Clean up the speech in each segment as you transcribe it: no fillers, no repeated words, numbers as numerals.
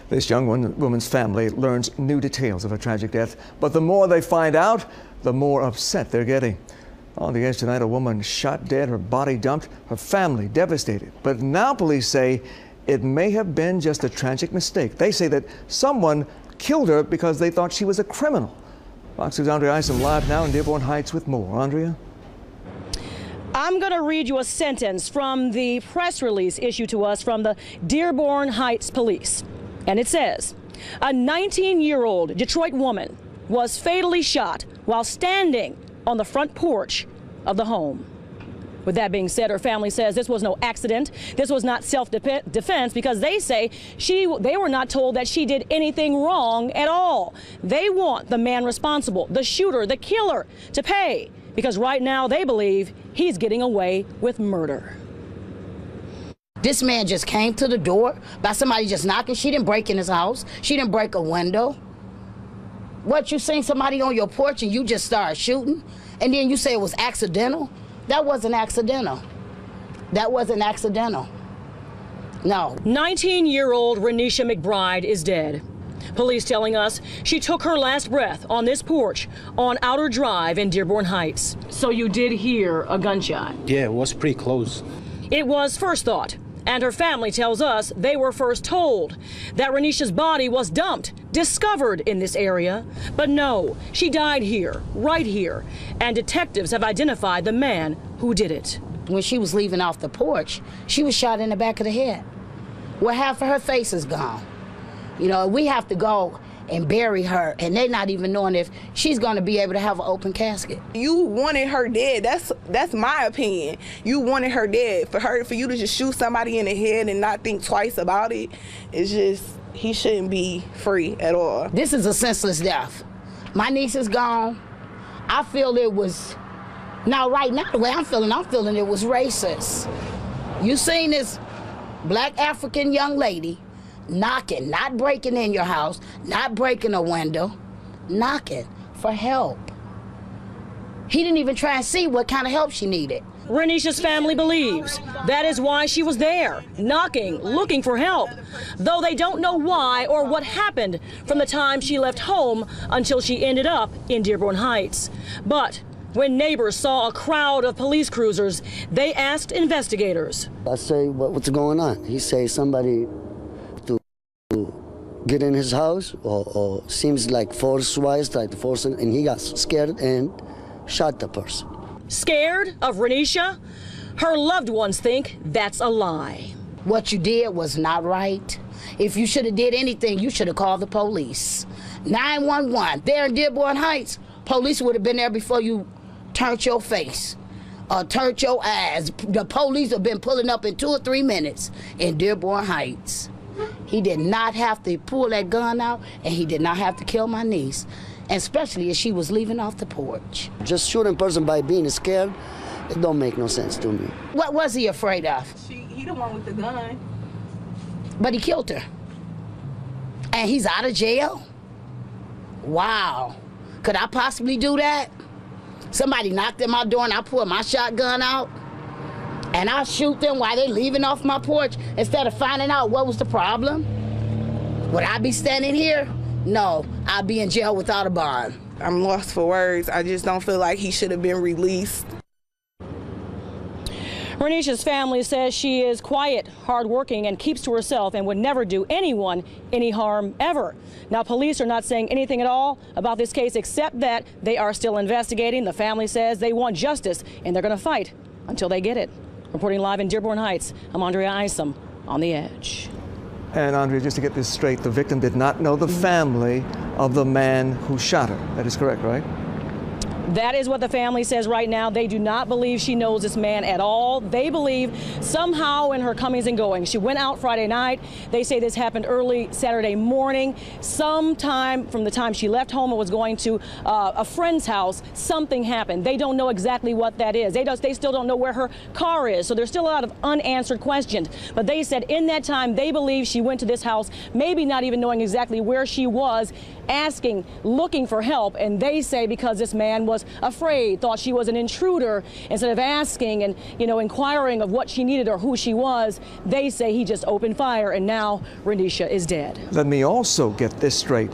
This young woman's family learns new details of her tragic death, but the more they find out, the more upset they're getting. On the edge tonight, a woman shot dead, her body dumped, her family devastated. But now police say it may have been just a tragic mistake. They say that someone killed her because they thought she was a criminal. Fox News' Andrea Isom live now in Dearborn Heights with more. Andrea? I'm going to read you a sentence from the press release issued to us from the Dearborn Heights police. And it says, a 19-year-old Detroit woman was fatally shot while standing on the front porch of the home. With that being said, her family says this was no accident. This was not self-defense because they say they were not told that she did anything wrong at all. They want the man responsible, the shooter, the killer, to pay because right now they believe he's getting away with murder. This man just came to the door by somebody just knocking. She didn't break in his house. She didn't break a window. What, you seen somebody on your porch and you just started shooting? And then you say it was accidental? That wasn't accidental. That wasn't accidental. No. 19-year-old Renisha McBride is dead. Police telling us she took her last breath on this porch on Outer Drive in Dearborn Heights. So you did hear a gunshot? Yeah, it was pretty close. It was first thought. And her family tells us they were first told that Renisha's body was dumped, discovered in this area. But no, she died here, right here. And detectives have identified the man who did it. When she was leaving off the porch, she was shot in the back of the head. Well, half of her face is gone. You know, we have to go and bury her, and they're not even knowing if she's going to be able to have an open casket. You wanted her dead. That's my opinion. You wanted her dead. For you to just shoot somebody in the head and not think twice about it, it's just, he shouldn't be free at all. This is a senseless death. My niece is gone. I feel it was, now right now the way I'm feeling it was racist. You seen this black African young lady knocking, not breaking in your house, not breaking a window, knocking for help. He didn't even try and see what kind of help she needed. Renisha's family believes that is why she was there, knocking, looking for help, though they don't know why or what happened from the time she left home until she ended up in Dearborn Heights. But when neighbors saw a crowd of police cruisers, they asked investigators. I say, what's going on? He say somebody get in his house, or seems like force-wise, tried to force him, and he got scared and shot the person. Scared of Renisha? Her loved ones think that's a lie. What you did was not right. If you should have did anything, you should have called the police. 911, there in Dearborn Heights, police would have been there before you turned your face or turned your eyes. The police have been pulling up in 2 or 3 minutes in Dearborn Heights. He did not have to pull that gun out, and he did not have to kill my niece, and especially as she was leaving off the porch. Just shooting a person by being scared, it don't make no sense to me. What was he afraid of? He the one with the gun. But he killed her. And he's out of jail? Wow. Could I possibly do that? Somebody knocked at my door and I pulled my shotgun out? And I shoot them while they're leaving off my porch instead of finding out what was the problem? Would I be standing here? No, I'd be in jail without a bond. I'm lost for words. I just don't feel like he should have been released. Renisha's family says she is quiet, hardworking, and keeps to herself and would never do anyone any harm ever. Now, police are not saying anything at all about this case except that they are still investigating. The family says they want justice and they're going to fight until they get it. Reporting live in Dearborn Heights, I'm Andrea Isom on The Edge. And Andrea, just to get this straight, the victim did not know the family of the man who shot her. That is correct, right? That is what the family says right now. They do not believe she knows this man at all. They believe somehow in her comings and goings. She went out Friday night. They say this happened early Saturday morning. Sometime from the time she left home and was going to a friend's house, something happened. They don't know exactly what that is. They still don't know where her car is. So there's still a lot of unanswered questions. But they said in that time, they believe she went to this house, maybe not even knowing exactly where she was, asking, looking for help. And they say because this man was was afraid, thought she was an intruder. Instead of asking and, inquiring of what she needed or who she was, they say he just opened fire, and now Renisha is dead. Let me also get this straight.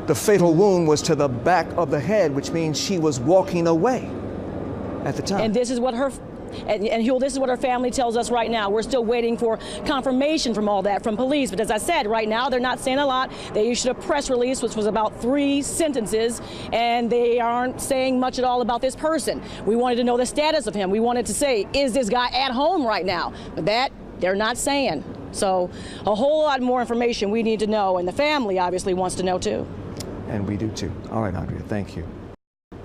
The fatal wound was to the back of the head, which means she was walking away at the time. And this is what her this is what her family tells us right now. We're still waiting for confirmation from all that from police. But as I said, right now they're not saying a lot. They issued a press release, which was about 3 sentences, and they aren't saying much at all about this person. We wanted to know the status of him. We wanted to say, is this guy at home right now? But that they're not saying. So a whole lot more information we need to know, and the family obviously wants to know too. And we do too. All right, Andrea, thank you.